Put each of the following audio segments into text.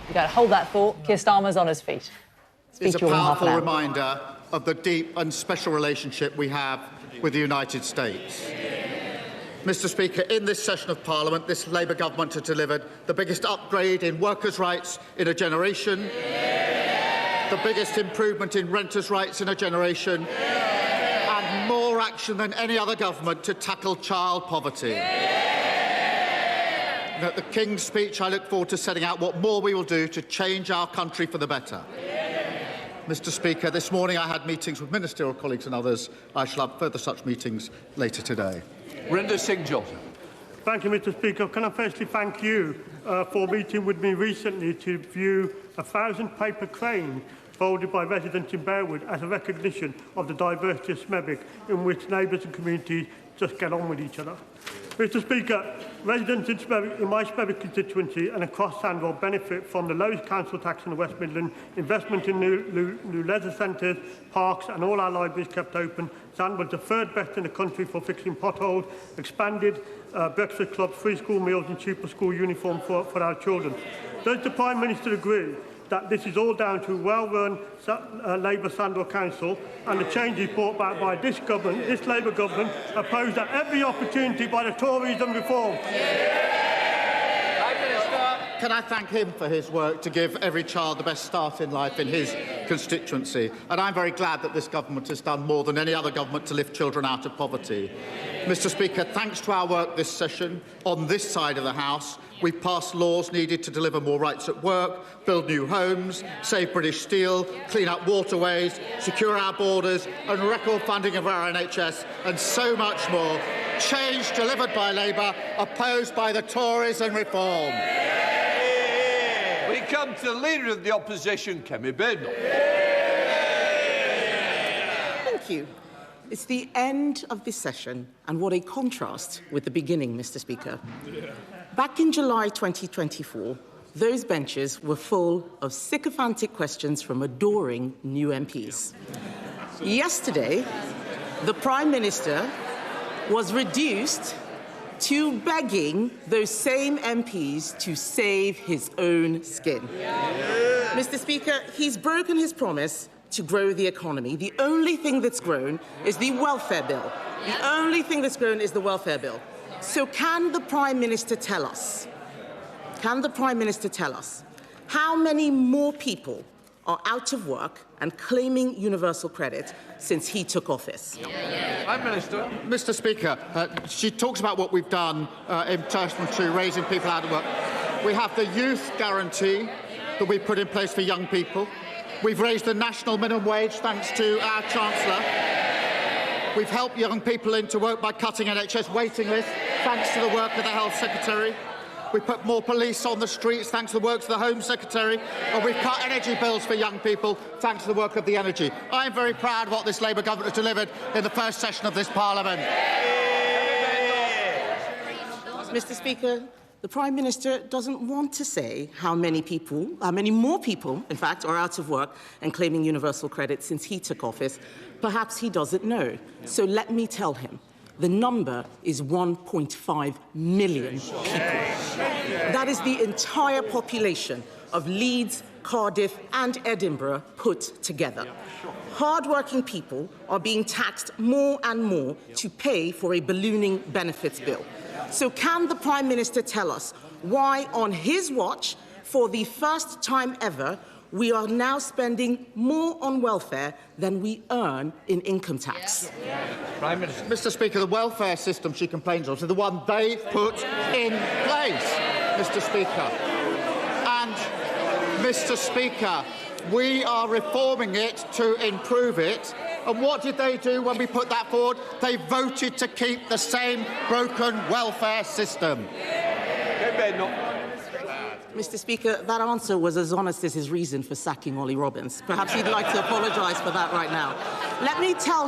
You've got to hold that thought. Keir Starmer's on his feet. It's a powerful reminder of the deep and special relationship we have with the United States. Mr. Speaker, in this session of Parliament, this Labour government has delivered the biggest upgrade in workers' rights in a generation, the biggest improvement in renters' rights in a generation, and more action than any other government to tackle child poverty. At the King's speech, I look forward to setting out what more we will do to change our country for the better. Mr. Speaker, this morning I had meetings with ministerial colleagues and others. I shall have further such meetings later today. Rinder Singh Johnson. Thank you, Mr. Speaker. Can I firstly thank you for meeting with me recently to view a 1,000-paper crane folded by residents in Bearwood as a recognition of the diversity of Smethwick, in which neighbours and communities just get on with each other. Mr. Speaker, residents in my Smethwick constituency and across Sandwell benefit from the lowest council tax in the West Midlands, investment in new leisure centres, parks and all our libraries kept open. Sandwell's the third best in the country for fixing potholes, expanded breakfast clubs, free school meals and cheaper school uniforms for our children. Does the Prime Minister agree that this is all down to a well-run Labour Sandwell Council and the changes brought back by this government, this Labour government, opposed at every opportunity by the Tories and Reform? Can I thank him for his work to give every child the best start in life in his constituency? And I'm very glad that this government has done more than any other government to lift children out of poverty. Mr. Speaker, thanks to our work this session on this side of the House, we've passed laws needed to deliver more rights at work, build new homes, save British steel, clean up waterways, secure our borders and record funding of our NHS and so much more. Change delivered by Labour, opposed by the Tories and Reform. We come to the Leader of the Opposition, Kemi Badenoch. Thank you. It's the end of this session, and what a contrast with the beginning, Mr. Speaker. Back in July 2024, those benches were full of sycophantic questions from adoring new MPs. Yesterday, the Prime Minister was reduced to begging those same MPs to save his own skin. Mr. Speaker, he's broken his promise to grow the economy. The only thing that's grown is the welfare bill. The only thing that's grown is the welfare bill. So can the Prime Minister tell us, how many more people are out of work and claiming universal credit since he took office? Prime Minister. Mr. Speaker, she talks about what we've done in relation to raising people out of work. We have the youth guarantee that we put in place for young people. We've raised the national minimum wage thanks to our Chancellor. We've helped young people into work by cutting NHS waiting lists thanks to the work of the Health Secretary. We've put more police on the streets thanks to the work of the Home Secretary. And we've cut energy bills for young people thanks to the work of the Energy. I am very proud of what this Labour government has delivered in the first session of this Parliament. Mr. Speaker, the Prime Minister doesn't want to say how many more people, in fact, are out of work and claiming universal credit since he took office. Perhaps he doesn't know. So let me tell him. The number is 1.5 million people. That is the entire population of Leeds, Cardiff and Edinburgh put together. Hard-working people are being taxed more and more to pay for a ballooning benefits bill. So can the Prime Minister tell us why, on his watch, for the first time ever, we are now spending more on welfare than we earn in income tax? Prime Minister. Mr. Speaker, the welfare system she complains of is the one they put in place, Mr. Speaker. And, Mr. Speaker, we are reforming it to improve it. And what did they do when we put that forward? They voted to keep the same broken welfare system. Mr. Speaker, that answer was as honest as his reason for sacking Ollie Robbins. Perhaps he'd like to apologise for that right now. Let me tell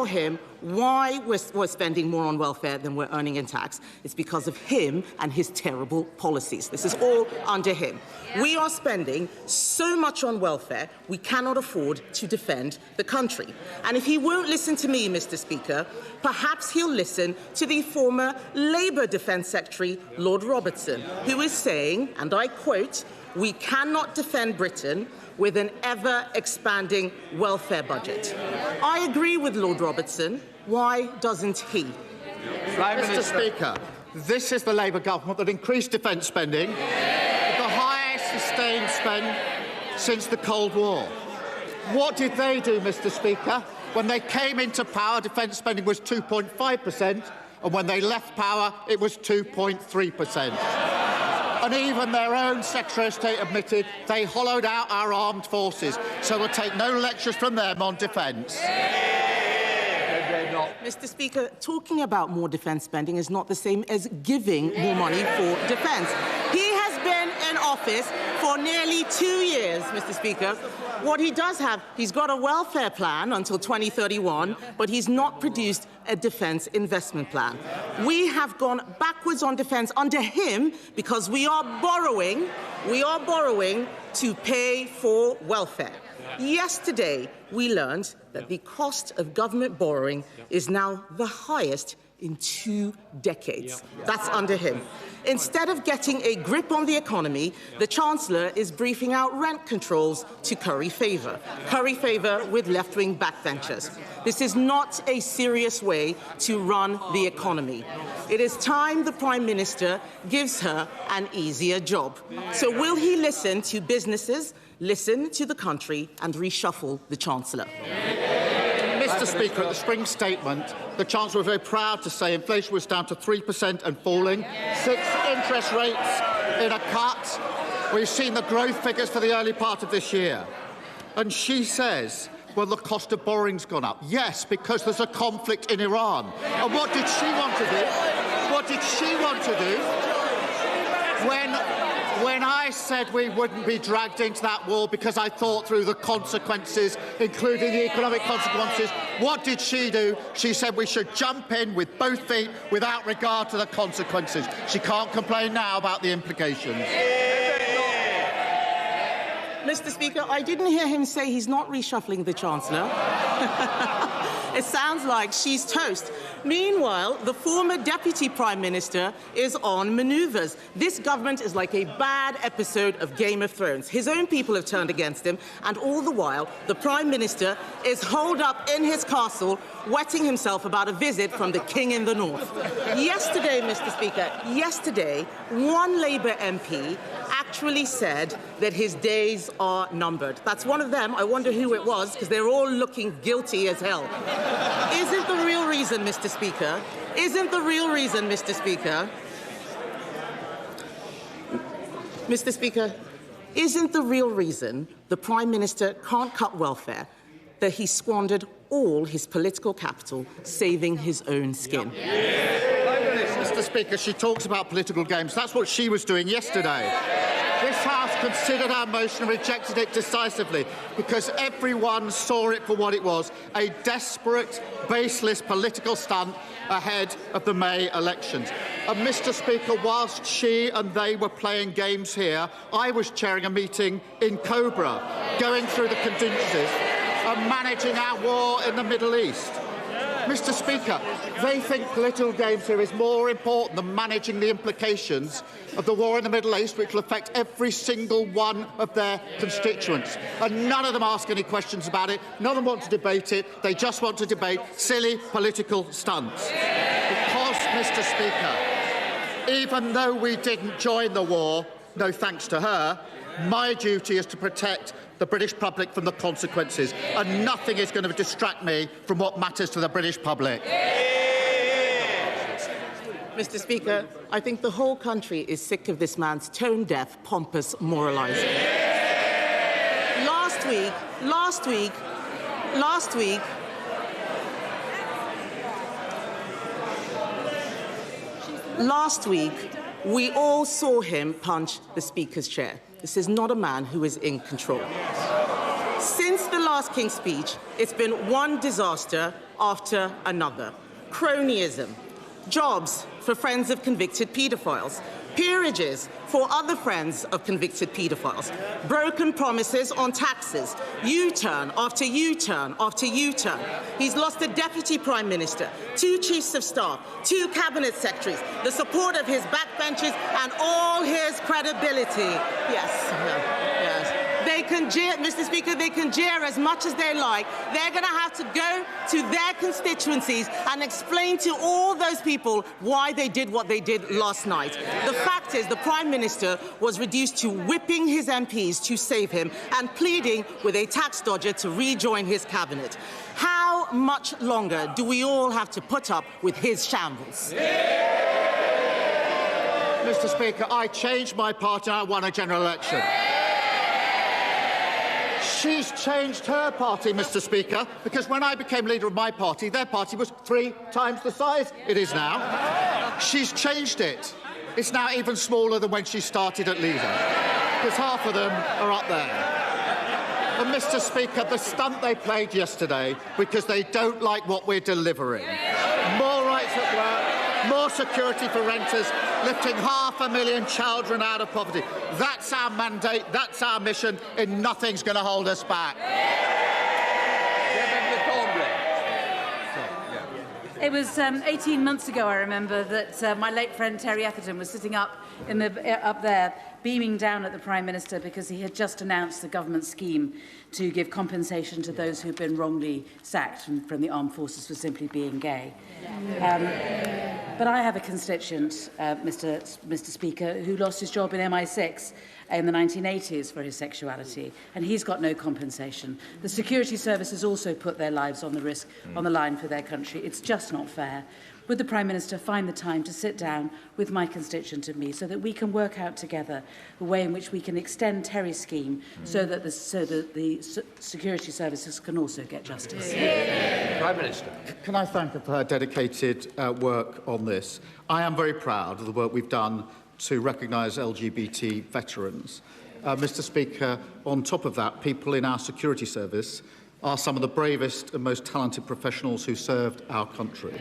him why we're spending more on welfare than we're earning in tax. It's because of him and his terrible policies. This is all under him. We are spending so much on welfare, we cannot afford to defend the country. And if he won't listen to me, Mr. Speaker, perhaps he'll listen to the former Labour Defence Secretary, Lord Robertson, who is saying, and I quote, We cannot defend Britain with an ever-expanding welfare budget. I agree with Lord Robertson. Why doesn't he? Mr. Speaker, this is the Labour government that increased defence spending, the highest sustained spend since the Cold War. What did they do, Mr. Speaker? When they came into power, defence spending was 2.5%, and when they left power, it was 2.3%. And even their own Secretary of State admitted they hollowed out our armed forces, so we'll take no lectures from them on defence. Mr. Speaker, talking about more defence spending is not the same as giving more money for defence. He has been in office for nearly 2 years, Mr. Speaker. What he does have, he's got a welfare plan until 2031, but he's not produced a defence investment plan. We have gone backwards on defence under him because we are borrowing to pay for welfare. Yesterday, we learned that the cost of government borrowing is now the highest in 2 decades. That's under him. Instead of getting a grip on the economy, the Chancellor is briefing out rent controls to curry favour with left-wing backbenchers. This is not a serious way to run the economy. It is time the Prime Minister gives her an easier job. So will he listen to businesses, listen to the country and reshuffle the Chancellor? Mr. Speaker, at the spring statement, the Chancellor was very proud to say inflation was down to 3% and falling, 6 interest rates in a cut. We've seen the growth figures for the early part of this year. And she says, well, the cost of borrowing's gone up. Yes, because there's a conflict in Iran. And what did she want to do? What did she want to do when I said we wouldn't be dragged into that war because I thought through the consequences, including the economic consequences? What did she do? She said we should jump in with both feet without regard to the consequences. She can't complain now about the implications. Mr. Speaker, I didn't hear him say he's not reshuffling the Chancellor. It sounds like she's toast. Meanwhile, the former Deputy Prime Minister is on manoeuvres. This government is like a bad episode of Game of Thrones. His own people have turned against him, and all the while, the Prime Minister is holed up in his castle, wetting himself about a visit from the King in the North. Yesterday, Mr. Speaker, one Labour MP actually said that his days are numbered. That's one of them. I wonder who it was, because they're all looking guilty as hell. Isn't the real reason, Mr. Speaker, Mr. Speaker, isn't the real reason the Prime Minister can't cut welfare that he squandered all his political capital saving his own skin? Mr. Speaker, she talks about political games. That's what she was doing yesterday. This House considered our motion and rejected it decisively because everyone saw it for what it was, a desperate, baseless political stunt ahead of the May elections. And, Mr. Speaker, whilst she and they were playing games here, I was chairing a meeting in Cobra, going through the contingencies and managing our war in the Middle East. Mr. Speaker, they think political games here is more important than managing the implications of the war in the Middle East, which will affect every single one of their constituents. And none of them ask any questions about it. None of them want to debate it. They just want to debate silly political stunts. Because, Mr. Speaker, even though we didn't join the war, no thanks to her, my duty is to protect the British public from the consequences, and nothing is going to distract me from what matters to the British public. Mr. Speaker, I think the whole country is sick of this man's tone-deaf, pompous moralising. Last week, we all saw him punch the Speaker's chair. This is not a man who is in control. Since the last King's speech, it's been one disaster after another. Cronyism, jobs for friends of convicted paedophiles, peerages for other friends of convicted paedophiles, broken promises on taxes, U-turn after U-turn after U-turn. He's lost a deputy prime minister, 2 chiefs of staff, 2 cabinet secretaries, the support of his backbenchers and all his credibility. Yes. They can jeer, Mr. Speaker, they can jeer as much as they like. They're going to have to go to their constituencies and explain to all those people why they did what they did last night. The fact is the Prime Minister was reduced to whipping his MPs to save him and pleading with a tax dodger to rejoin his cabinet. How much longer do we all have to put up with his shambles? Mr. Speaker, I changed my party and I won a general election. She's changed her party, Mr. Speaker, because when I became leader of my party, their party was 3 times the size it is now. She's changed it. It's now even smaller than when she started at leader, because half of them are up there. And, Mr. Speaker, the stunt they played yesterday because they don't like what we're delivering. More rights at work, more security for renters, lifting 500,000 children out of poverty. That's our mandate, that's our mission, and nothing's going to hold us back. It was 18 months ago, I remember, that my late friend Terry Etherton was sitting up there, beaming down at the Prime Minister because he had just announced the government scheme to give compensation to those who've been wrongly sacked from the armed forces for simply being gay. But I have a constituent, Mr. Speaker, who lost his job in MI6 in the 1980s for his sexuality, and he's got no compensation. The security services also put their lives on the line for their country. It's just not fair. Would the Prime Minister find the time to sit down with my constituent and me so that we can work out together the way in which we can extend Terry's scheme so that the security services can also get justice? Prime Minister. Can I thank her for her dedicated work on this? I am very proud of the work we've done to recognise LGBT veterans. Mr. Speaker, on top of that, people in our security service are some of the bravest and most talented professionals who served our country.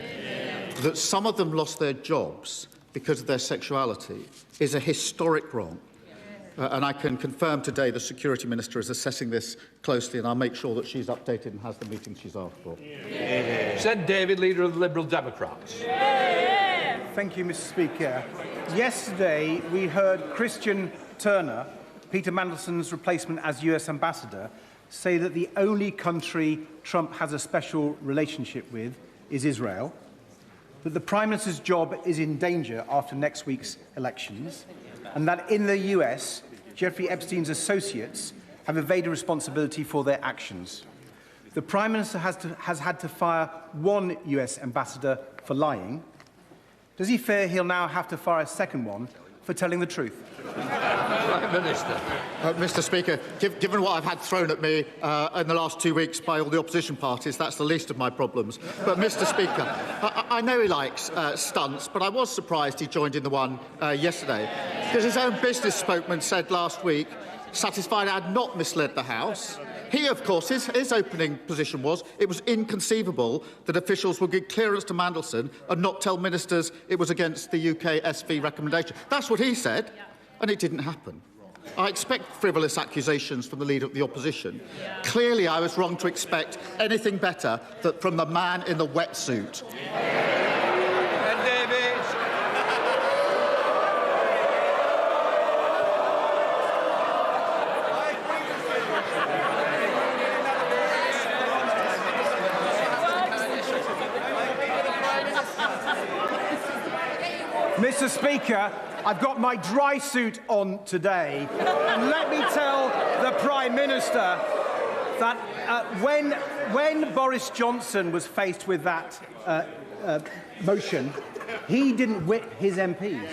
That some of them lost their jobs because of their sexuality is a historic wrong. And I can confirm today the Security Minister is assessing this closely, and I'll make sure that she's updated and has the meeting she's asked for. Said David, Leader of the Liberal Democrats. Thank you, Mr. Speaker. Yesterday, we heard Christian Turner, Peter Mandelson's replacement as US Ambassador, say that the only country Trump has a special relationship with is Israel, that the Prime Minister's job is in danger after next week's elections, and that in the US, Jeffrey Epstein's associates have evaded responsibility for their actions. The Prime Minister has had to fire 1 US ambassador for lying. Does he fear he'll now have to fire a second one for telling the truth? Prime Minister. Mr. Speaker, given what I've had thrown at me in the last 2 weeks by all the opposition parties, that's the least of my problems. But, Mr. Speaker, I know he likes stunts, but I was surprised he joined in the one yesterday, because his own business spokesman said last week, satisfied I had not misled the House. He, of course, his opening position was it was inconceivable that officials would give clearance to Mandelson and not tell ministers it was against the UK SV recommendation. That's what he said, and it didn't happen. I expect frivolous accusations from the Leader of the Opposition. Clearly, I was wrong to expect anything better from the man in the wetsuit. Mr. Speaker, I've got my dry suit on today, and let me tell the Prime Minister that when Boris Johnson was faced with that motion, he didn't whip his MPs.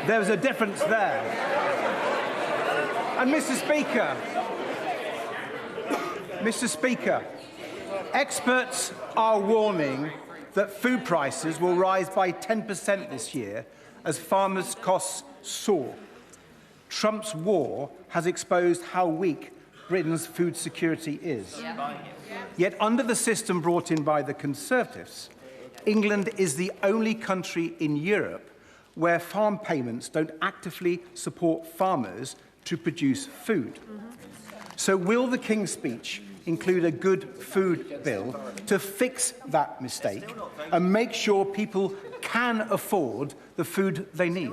There was a difference there. And Mr. Speaker, experts are warning that food prices will rise by 10% this year as farmers' costs soar. Trump's war has exposed how weak Britain's food security is. Yet under the system brought in by the Conservatives, England is the only country in Europe where farm payments don't actively support farmers to produce food. So will the King's Speech include a good food bill to fix that mistake and make sure people can afford the food they need?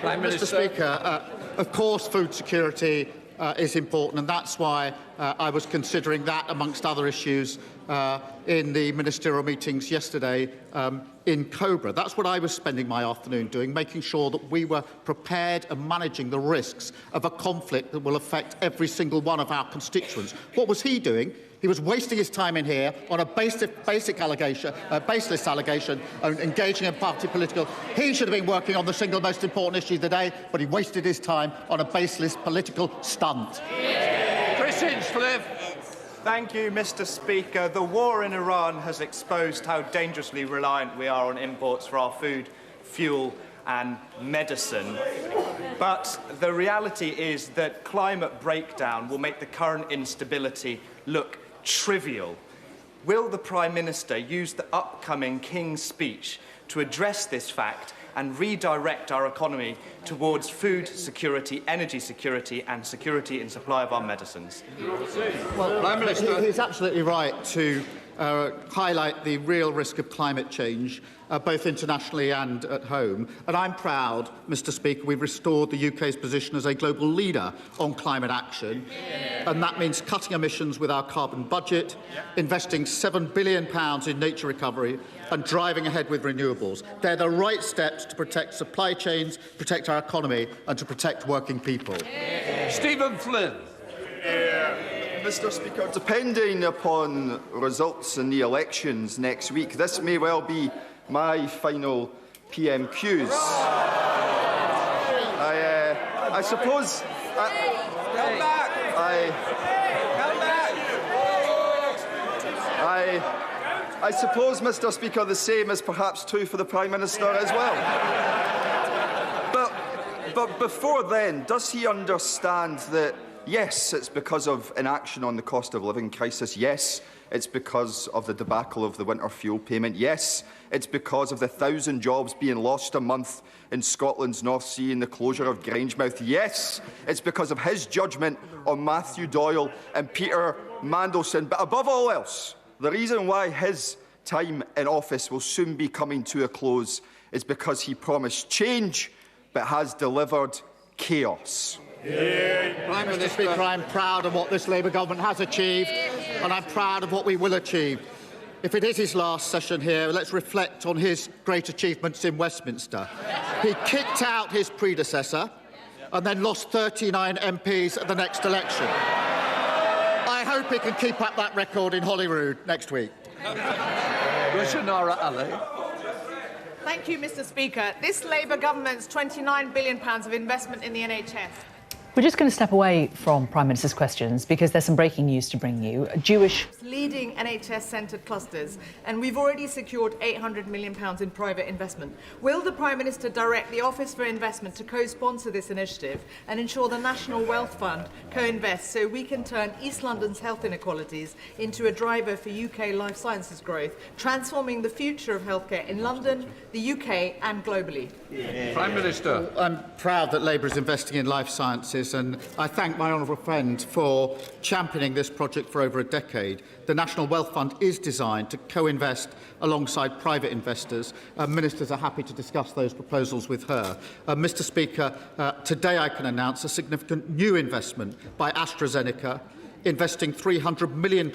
Mr. Speaker, of course food security is important, and that's why I was considering that amongst other issues in the ministerial meetings yesterday in Cobra. That's what I was spending my afternoon doing, making sure that we were prepared and managing the risks of a conflict that will affect every single one of our constituents. What was he doing? He was wasting his time in here on a baseless allegation and engaging in party political. He should have been working on the single most important issue of the day, but he wasted his time on a baseless political stunt. Chris Hinchcliffe. Thank you, Mr. Speaker. The war in Iran has exposed how dangerously reliant we are on imports for our food, fuel and medicine. But the reality is that climate breakdown will make the current instability look trivial. Will the Prime Minister use the upcoming King's Speech to address this fact and redirect our economy towards food security, energy security and security in supply of our medicines? Well, Prime Minister, he's absolutely right to highlight the real risk of climate change, both internationally and at home. And I'm proud, Mr. Speaker, we've restored the UK's position as a global leader on climate action. And that means cutting emissions with our carbon budget, investing £7 billion in nature recovery, and driving ahead with renewables. They're the right steps to protect supply chains, protect our economy, and to protect working people. Stephen Flynn. Mr. Speaker, depending upon results in the elections next week, this may well be my final PMQs. I suppose. I suppose, Mr. Speaker, the same is perhaps true for the Prime Minister as well. But before then, does he understand that, yes, it's because of inaction on the cost of living crisis? Yes, it's because of the debacle of the winter fuel payment. Yes, it's because of the 1,000 jobs being lost a month in Scotland's North Sea and the closure of Grangemouth. Yes, it's because of his judgment on Matthew Doyle and Peter Mandelson. But above all else, the reason why his time in office will soon be coming to a close is because he promised change but has delivered chaos. Prime Minister, I'm proud of what this Labour government has achieved, and I'm proud of what we will achieve. If it is his last session here, let's reflect on his great achievements in Westminster. He kicked out his predecessor and then lost 39 MPs at the next election. I hope he can keep up that record in Holyrood next week. Rushanara Ali. Thank you, Mr. Speaker. This Labour government's £29 billion of investment in the NHS. We're just going to step away from Prime Minister's questions because there's some breaking news to bring you. Leading NHS-centred clusters, and we've already secured £800 million in private investment. Will the Prime Minister direct the Office for Investment to co-sponsor this initiative and ensure the National Wealth Fund co-invests so we can turn East London's health inequalities into a driver for UK life sciences growth, transforming the future of healthcare in London, the UK and globally? Prime Minister. I'm proud that Labour is investing in life sciences, and I thank my honourable friend for championing this project for over a decade. The National Wealth Fund is designed to co-invest alongside private investors. Ministers are happy to discuss those proposals with her. Mr. Speaker, today I can announce a significant new investment by AstraZeneca, investing £300 million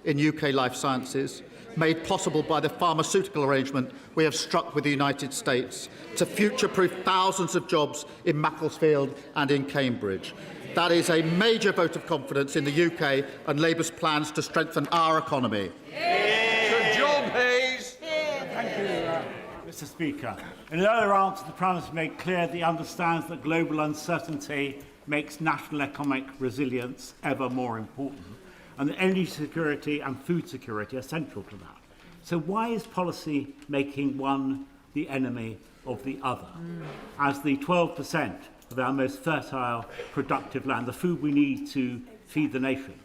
in UK life sciences, made possible by the pharmaceutical arrangement we have struck with the United States to future-proof thousands of jobs in Macclesfield and in Cambridge. That is a major vote of confidence in the UK and Labour's plans to strengthen our economy. Sir John Hayes. Thank you, Mr. Speaker. In another answer, the Prime Minister made clear that he understands that global uncertainty makes national economic resilience ever more important, and that energy security and food security are central to that. So why is policy making one the enemy of the other? As the 12% of our most fertile, productive land, the food we need to feed the nation,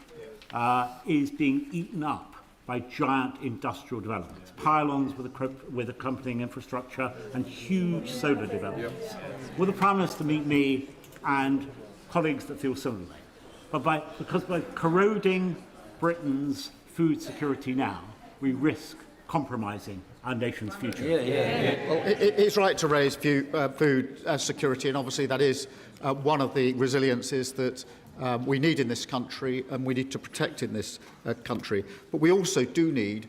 is being eaten up by by giant industrial developments, pylons with accompanying infrastructure and huge solar developments. Will the Prime Minister meet me and colleagues that feel similarly? Because by corroding Britain's food security now, we risk compromising our nation's future. Well, it's right to raise food security, and obviously that is one of the resiliences that we need in this country and we need to protect in this country. But we also do need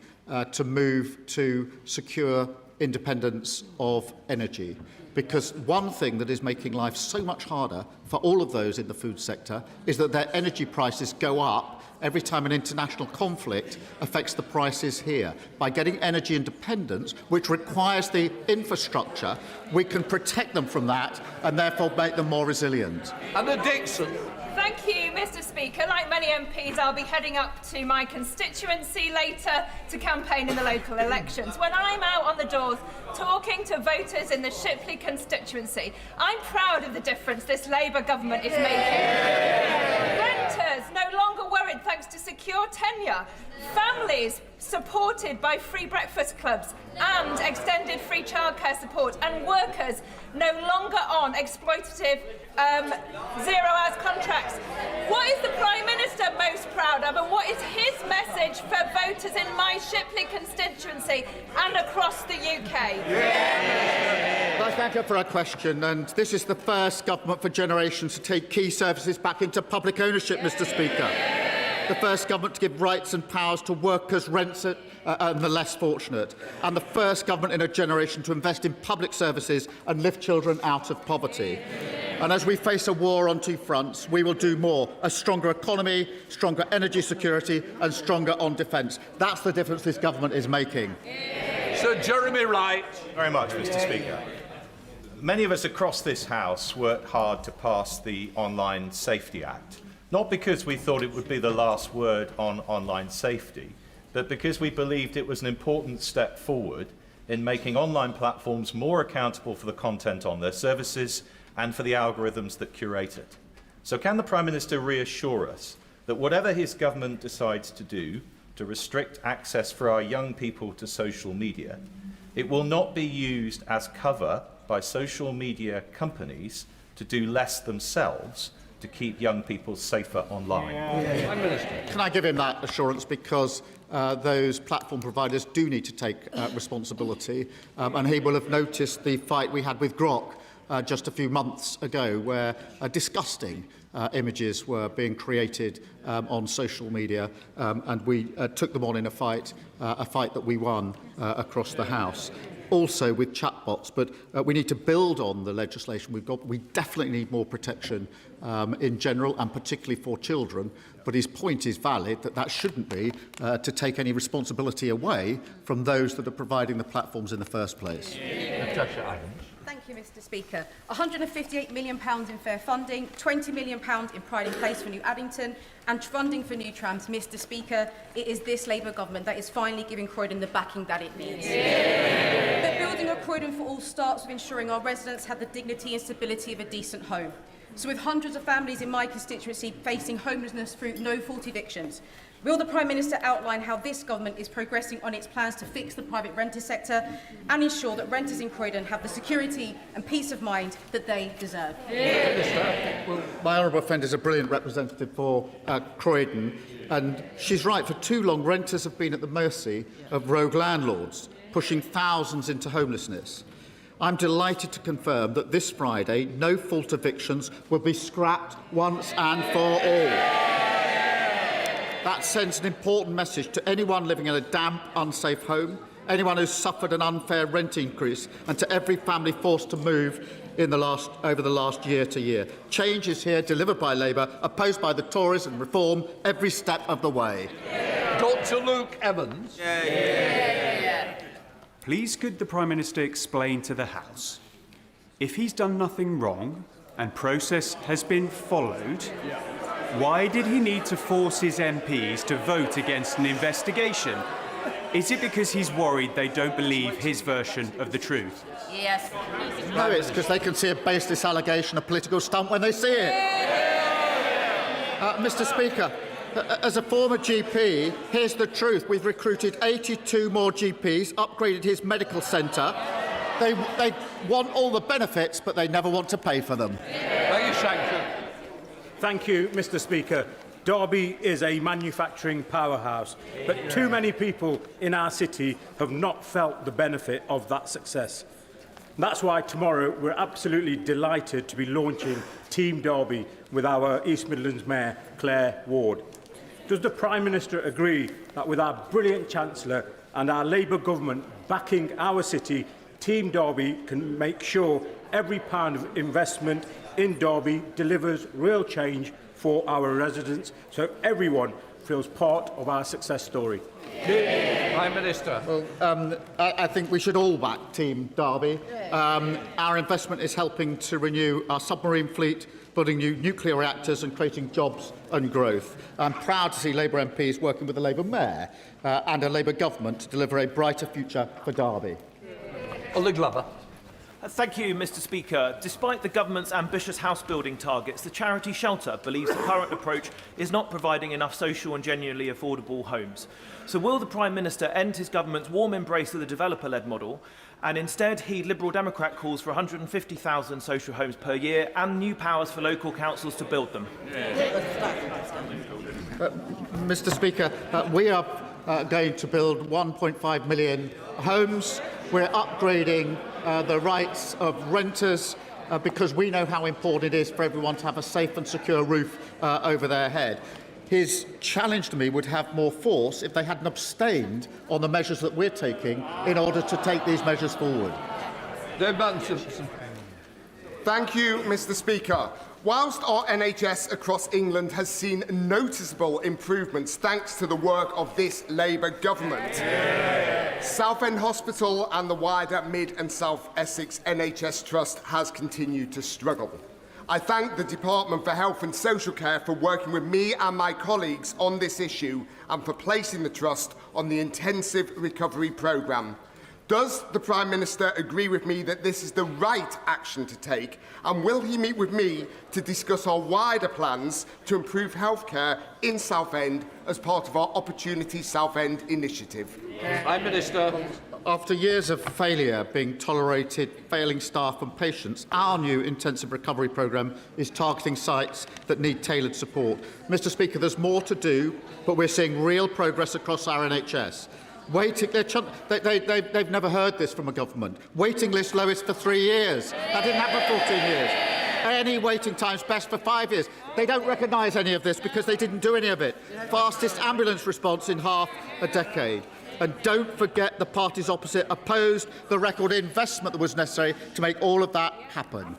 to move to secure independence of energy. Because one thing that is making life so much harder for all of those in the food sector is that their energy prices go up every time an international conflict affects the prices here. By getting energy independence, which requires the infrastructure, we can protect them from that and therefore make them more resilient. Anna Dixon. Thank you, Mr. Speaker. Like many MPs, I'll be heading up to my constituency later to campaign in the local elections. When I'm out on the doors talking to voters in the Shipley constituency, I'm proud of the difference this Labour government is making. Renters no longer worried thanks to secure tenure. Families supported by free breakfast clubs and extended free childcare support, and workers no longer on exploitative zero-hours contracts. What is the Prime Minister most proud of, and what is his message for voters in my Shipley constituency and across the UK? I thank her for her question, and this is the first government for generations to take key services back into public ownership, Mr. Speaker. The first government to give rights and powers to workers, rents and the less fortunate. And the first government in a generation to invest in public services and lift children out of poverty. And as we face a war on two fronts, we will do more. A stronger economy, stronger energy security and stronger on defence. That's the difference this government is making. Sir Jeremy Wright. Very much, Mr. Speaker. Many of us across this House worked hard to pass the Online Safety Act. Not because we thought it would be the last word on online safety, but because we believed it was an important step forward in making online platforms more accountable for the content on their services and for the algorithms that curate it. So can the Prime Minister reassure us that whatever his government decides to do to restrict access for our young people to social media, it will not be used as cover by social media companies to do less themselves to keep young people safer online? Prime Minister. Can I give him that assurance, because those platform providers do need to take responsibility, and he will have noticed the fight we had with Grok just a few months ago, where disgusting images were being created on social media, and we took them on in a fight that we won across the House. Also with chatbots, but we need to build on the legislation we've got. We definitely need more protection in general, and particularly for children. But his point is valid, that shouldn't be to take any responsibility away from those that are providing the platforms in the first place. Thank you, Mr. Speaker. £158 million in fair funding, £20 million in Pride in Place for New Addington, and funding for new trams. Mr. Speaker, it is this Labour government that is finally giving Croydon the backing that it needs. But building a Croydon for all starts with ensuring our residents have the dignity and stability of a decent home. So with hundreds of families in my constituency facing homelessness through no-fault evictions, will the Prime Minister outline how this government is progressing on its plans to fix the private renter sector and ensure that renters in Croydon have the security and peace of mind that they deserve? Well, my honourable friend is a brilliant representative for Croydon, and she's right. For too long, renters have been at the mercy of rogue landlords, pushing thousands into homelessness. I'm delighted to confirm that this Friday, no-fault evictions will be scrapped once and for all. That sends an important message to anyone living in a damp, unsafe home, anyone who's suffered an unfair rent increase, and to every family forced to move over the last year to year. Change is here, delivered by Labour, opposed by the Tories, and reform every step of the way. Dr. Luke Evans. Please could the Prime Minister explain to the House, if he's done nothing wrong and process has been followed, why did he need to force his MPs to vote against an investigation? Is it because he's worried they don't believe his version of the truth? Yes. No, it's because they can see a baseless allegation, a political stunt, when they see it. Mr. Speaker, As a former GP, here's the truth. We've recruited 82 more GPs, upgraded his medical centre. They want all the benefits, but they never want to pay for them. Thank you, Mr. Speaker. Derby is a manufacturing powerhouse, but too many people in our city have not felt the benefit of that success. That's why tomorrow we're absolutely delighted to be launching Team Derby with our East Midlands Mayor, Claire Ward. Does the Prime Minister agree that with our brilliant Chancellor and our Labour government backing our city, Team Derby can make sure every pound of investment in Derby delivers real change for our residents, so everyone feels part of our success story? Prime Minister. Well, I think we should all back Team Derby. Our investment is helping to renew our submarine fleet, building new nuclear reactors and creating jobs and growth. I'm proud to see Labour MPs working with the Labour Mayor and a Labour government to deliver a brighter future for Derby. Ollie Glover. Thank you, Mr. Speaker. Despite the government's ambitious house building targets, the charity Shelter believes the current approach is not providing enough social and genuinely affordable homes. So will the Prime Minister end his government's warm embrace of the developer-led model and instead heed Liberal Democrat calls for 150,000 social homes per year and new powers for local councils to build them? Mr. Speaker, we are going to build 1.5 million homes. We're upgrading the rights of renters because we know how important it is for everyone to have a safe and secure roof over their head. His challenge to me would have more force if they hadn't abstained on the measures that we're taking in order to take these measures forward. Thank you, Mr. Speaker. Whilst our NHS across England has seen noticeable improvements thanks to the work of this Labour government, Southend Hospital and the wider Mid and South Essex NHS Trust has continued to struggle. I thank the Department for Health and Social Care for working with me and my colleagues on this issue and for placing the Trust on the Intensive Recovery Programme. Does the Prime Minister agree with me that this is the right action to take, and will he meet with me to discuss our wider plans to improve healthcare in Southend as part of our Opportunity Southend initiative? Prime Minister. After years of failure being tolerated, failing staff and patients, our new intensive recovery programme is targeting sites that need tailored support. Mr. Speaker, there's more to do, but we're seeing real progress across our NHS. They've never heard this from a government. Waiting list lowest for 3 years. That didn't happen for 14 years. Any waiting time's best for 5 years. They don't recognise any of this because they didn't do any of it. Fastest ambulance response in half a decade. And don't forget the parties opposite opposed the record investment that was necessary to make all of that happen.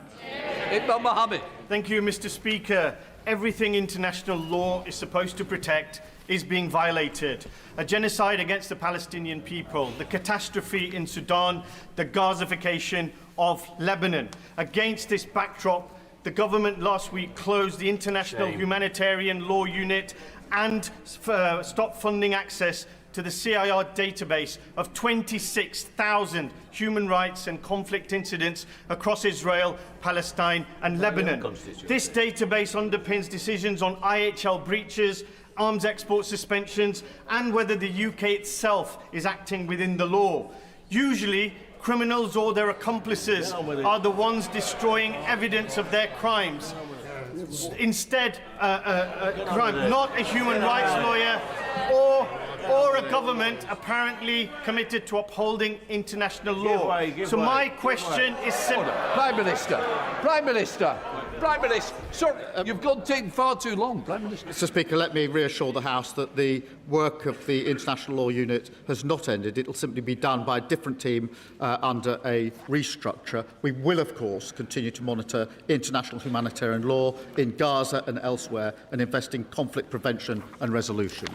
Mohammed. Thank you, Mr. Speaker. Everything international law is supposed to protect is being violated. A genocide against the Palestinian people, the catastrophe in Sudan, the Gazification of Lebanon. Against this backdrop, the government last week closed the International Humanitarian Law Unit and stopped funding access to the CIR database of 26,000 human rights and conflict incidents across Israel, Palestine and Lebanon. This database underpins decisions on IHL breaches, arms export suspensions and whether the UK itself is acting within the law. Usually, criminals or their accomplices are the ones destroying evidence of their crimes. Instead, not a human rights lawyer or a government apparently committed to upholding international law. So my question is simple. Prime Minister. Prime Minister. Prime Minister. Sorry, you've gone taking far too long, Prime Minister. Mr. Speaker, let me reassure the House that the work of the International Law Unit has not ended. It will simply be done by a different team under a restructure. We will, of course, continue to monitor international humanitarian law in Gaza and elsewhere and invest in conflict prevention and resolution.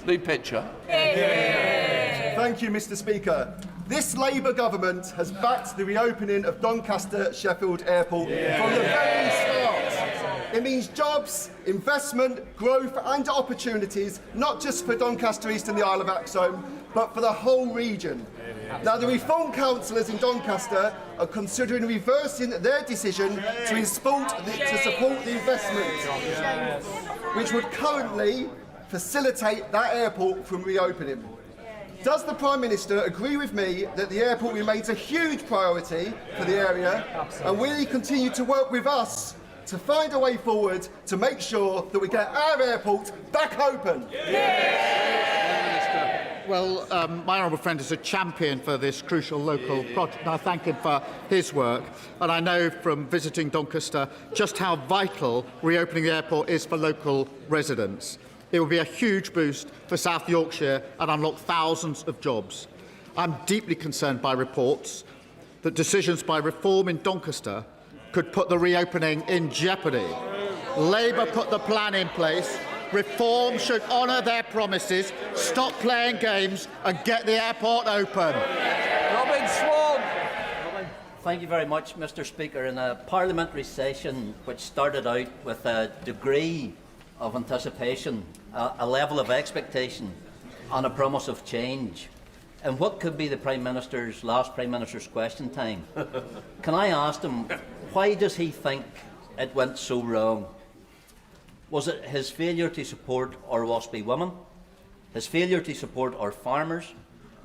Lee Pitcher. Thank you, Mr. Speaker. This Labour government has backed the reopening of Doncaster Sheffield Airport from the very start. It means jobs, investment, growth and opportunities, not just for Doncaster East and the Isle of Axholme, but for the whole region. Now, the Reform councillors in Doncaster are considering reversing their decision to support the investment. which would currently facilitate that airport from reopening. Does the Prime Minister agree with me that the airport remains a huge priority for the area? Absolutely. And will he continue to work with us to find a way forward to make sure that we get our airport back open? Well, my honourable friend is a champion for this crucial local project, and I thank him for his work. And I know from visiting Doncaster just how vital reopening the airport is for local residents. It will be a huge boost for South Yorkshire and unlock thousands of jobs. I'm deeply concerned by reports that decisions by Reform in Doncaster could put the reopening in jeopardy. Labour put the plan in place. Reform should honour their promises, stop playing games and get the airport open. Robin Swan. Thank you very much, Mr. Speaker. In a parliamentary session which started out with a degree of anticipation, a level of expectation and a promise of change, and what could be the last Prime Minister's question time, can I ask him, why does he think it went so wrong? Was it his failure to support our WASPy women, his failure to support our farmers,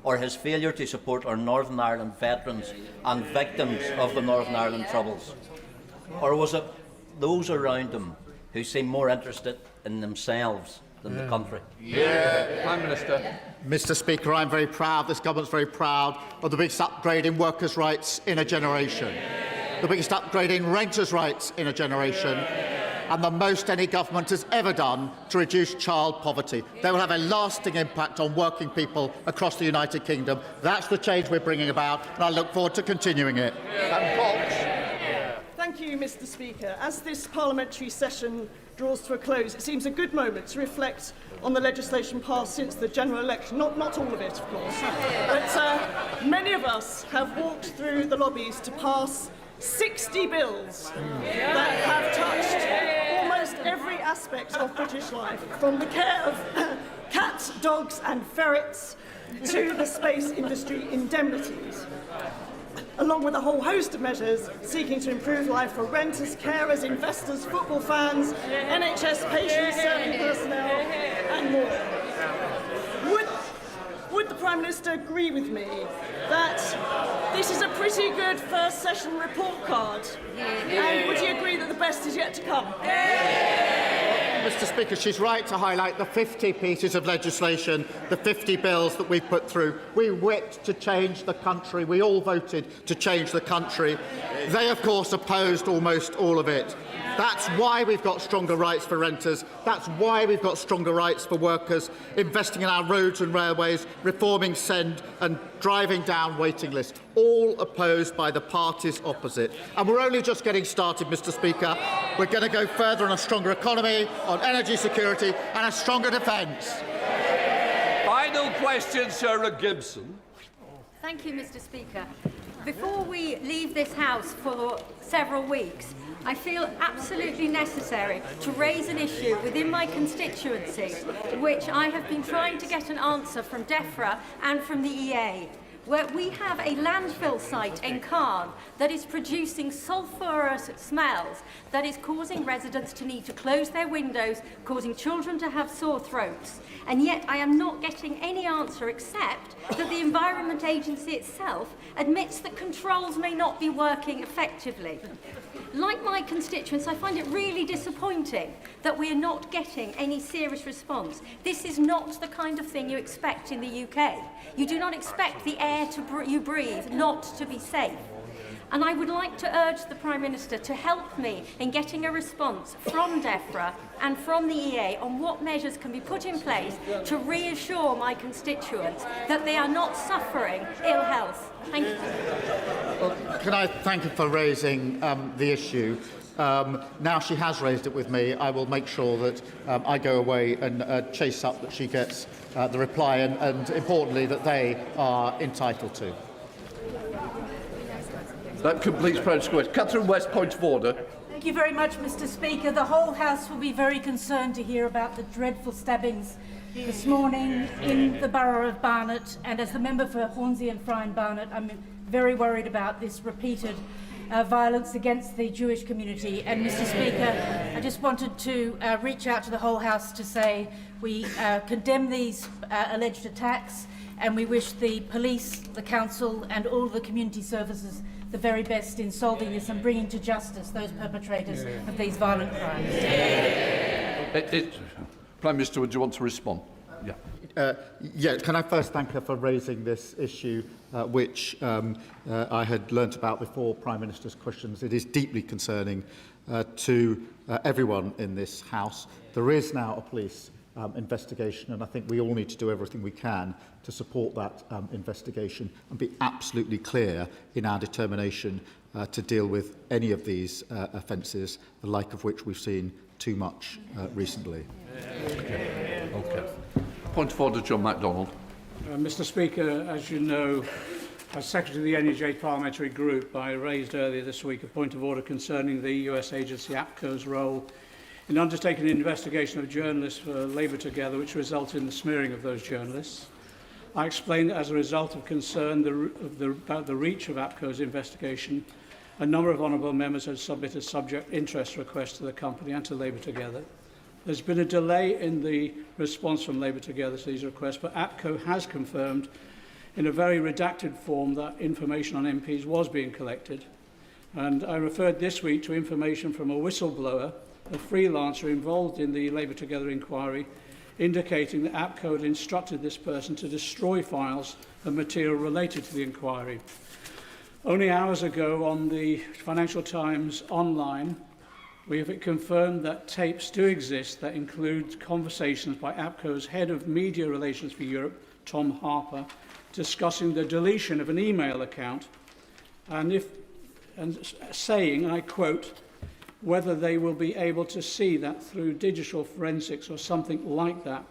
or his failure to support our Northern Ireland veterans and victims of the Northern Ireland Troubles? Or was it those around him who seem more interested in themselves than the country? Prime Minister. Mr. Speaker, I'm very proud, this government's very proud of the biggest upgrade in workers' rights in a generation, the biggest upgrade in renters' rights in a generation, and the most any government has ever done to reduce child poverty. They will have a lasting impact on working people across the United Kingdom. That's the change we're bringing about, and I look forward to continuing it. Thank you, Mr. Speaker. As this parliamentary session draws to a close, it seems a good moment to reflect on the legislation passed since the general election. Not all of it, of course, but many of us have walked through the lobbies to pass 60 bills that have touched almost every aspect of British life, from the care of cats, dogs and ferrets to the space industry indemnities, along with a whole host of measures seeking to improve life for renters, carers, investors, football fans, NHS patients, serving personnel and more. Would the Prime Minister agree with me that this is a pretty good first session report card? And would he agree that the best is yet to come? Mr. Speaker, she's right to highlight the 50 pieces of legislation, the 50 bills that we've put through. We whipped to change the country. We all voted to change the country. They, of course, opposed almost all of it. That's why we've got stronger rights for renters. That's why we've got stronger rights for workers, investing in our roads and railways, reforming SEND and driving down waiting lists, all opposed by the parties opposite. And we're only just getting started, Mr. Speaker. We're going to go further on a stronger economy, on energy security and a stronger defence. Final question, Sarah Gibson. Thank you, Mr. Speaker. Before we leave this House for several weeks, I feel absolutely necessary to raise an issue within my constituency, which I have been trying to get an answer from DEFRA and from the EA, where we have a landfill site in Cairn that is producing sulphurous smells that is causing residents to need to close their windows, causing children to have sore throats. And yet I am not getting any answer except that the Environment Agency itself admits that controls may not be working effectively. Like my constituents, I find it really disappointing that we are not getting any serious response. This is not the kind of thing you expect in the UK. You do not expect the air you breathe not to be safe. And I would like to urge the Prime Minister to help me in getting a response from DEFRA and from the EA on what measures can be put in place to reassure my constituents that they are not suffering ill health. Thank you. Well, can I thank her for raising the issue? Now she has raised it with me, I will make sure that I go away and chase up that she gets the reply and importantly, that they are entitled to. That completes Prime Minister's question. Catherine West, point of order. Thank you very much, Mr. Speaker. The whole House will be very concerned to hear about the dreadful stabbings this morning in the borough of Barnet, and as the member for Hornsey and Fry and Barnet, I'm very worried about this repeated violence against the Jewish community. And Mr. Speaker, I just wanted to reach out to the whole House to say we condemn these alleged attacks, and we wish the police, the council and all the community services the very best in solving this and bringing to justice those perpetrators of these violent crimes. Prime Minister, would you want to respond? Yeah, can I first thank her for raising this issue, which I had learnt about before Prime Minister's questions. It is deeply concerning to everyone in this House. There is now a police investigation, and I think we all need to do everything we can to support that investigation and be absolutely clear in our determination to deal with any of these offences, the like of which we've seen too much recently. Okay. Point of order, John MacDonald. Mr. Speaker, as you know, as Secretary of the NUJ Parliamentary Group, I raised earlier this week a point of order concerning the US agency APCO's role in undertaking an investigation of journalists for Labour Together, which resulted in the smearing of those journalists. I explained that as a result of concern about the reach of APCO's investigation, a number of honourable members had submitted subject interest requests to the company and to Labour Together. There's been a delay in the response from Labour Together to these requests, but APCO has confirmed in a very redacted form that information on MPs was being collected. And I referred this week to information from a whistleblower, a freelancer involved in the Labour Together inquiry, indicating that APCO had instructed this person to destroy files and material related to the inquiry. Only hours ago on the Financial Times online, we have confirmed that tapes do exist that include conversations by APCO's Head of Media Relations for Europe, Tom Harper, discussing the deletion of an email account and saying, and I quote, whether they will be able to see that through digital forensics or something like that,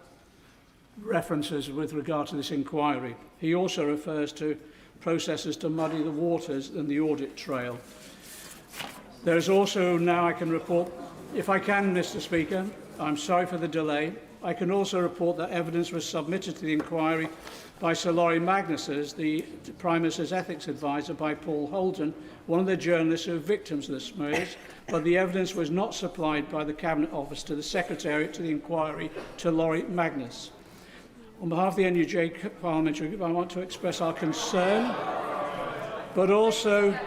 references with regard to this inquiry. He also refers to processes to muddy the waters and the audit trail. There is also now, I can report, if I can, Mr. Speaker, I'm sorry for the delay, I can also report that evidence was submitted to the inquiry by Sir Laurie Magnuses, the Prime Minister's ethics advisor, by Paul Holden, one of the journalists who are victims of the smears, but the evidence was not supplied by the Cabinet Office to the Secretariat to the inquiry to Laurie Magnus. On behalf of the NUJ Parliamentary Group, I want to express our concern, but also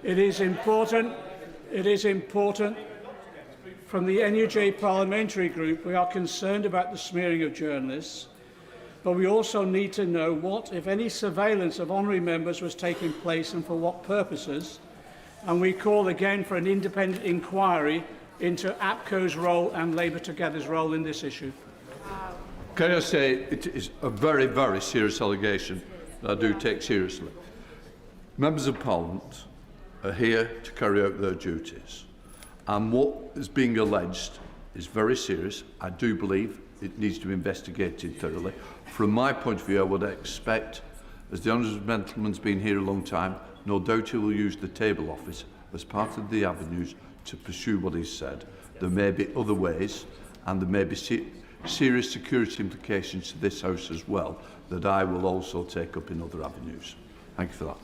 it is important from the NUJ Parliamentary Group, we are concerned about the smearing of journalists, but we also need to know what, if any, surveillance of honorary members was taking place and for what purposes. And we call again for an independent inquiry into APCO's role and Labour Together's role in this issue. Can I say it is a very, very serious allegation that I do take seriously. Members of Parliament are here to carry out their duties, and what is being alleged is very serious. I do believe it needs to be investigated thoroughly. From my point of view, I would expect, as the honourable gentleman's been here a long time, no doubt he will use the table office as part of the avenues to pursue what he's said. There may be other ways, and there may be serious security implications to this House as well, that I will also take up in other avenues. Thank you for that.